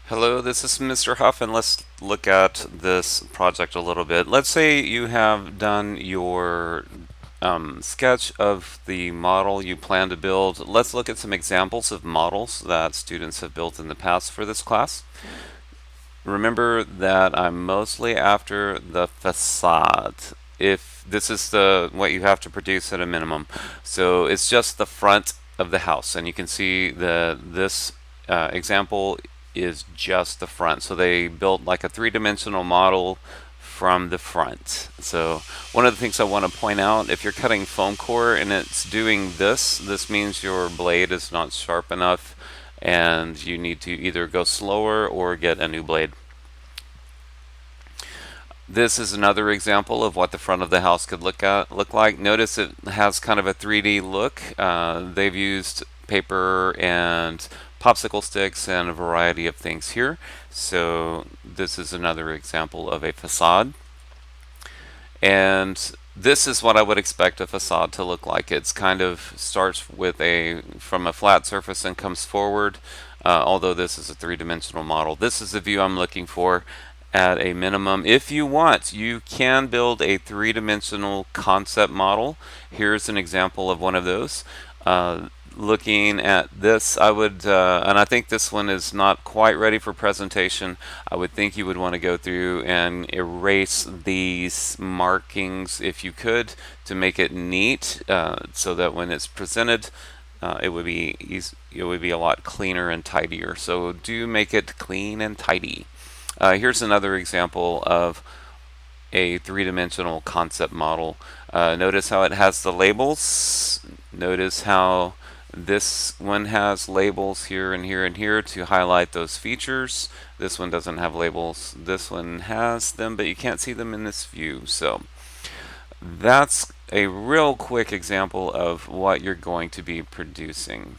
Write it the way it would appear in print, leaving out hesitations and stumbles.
Hello, this is Mr. Huff, and let's look at this project a little bit. Let's say you have done your sketch of the model you plan to build. Let's look at some examples of models that students have built in the past for this class. Remember that I'm mostly after the facade. If this is the what you have to produce at a minimum, so it's just the front of the house, and you can see this example is just the front. So they built like a three-dimensional model from the front. So one of the things I want to point out, if you're cutting foam core and it's doing this means your blade is not sharp enough and you need to either go slower or get a new blade. This is another example of what the front of the house could look like. Notice it has kind of a 3D look. They've used paper and popsicle sticks and a variety of things here. So this is another example of a facade. And this is what I would expect a facade to look like. It's kind of starts with from a flat surface and comes forward. Although this is a three-dimensional model. This is the view I'm looking for at a minimum. If you want, you can build a three-dimensional concept model. Here's an example of one of those. Looking at this, I would, and I think this one is not quite ready for presentation. I would think you would want to go through and erase these markings if you could to make it neat, so that when it's presented, it would be it would be a lot cleaner and tidier. So do make it clean and tidy. Here's another example of a three-dimensional concept model. Notice how it has the labels. Notice how this one has labels here and here and here to highlight those features. This one doesn't have labels. This one has them, but you can't see them in this view. So that's a real quick example of what you're going to be producing.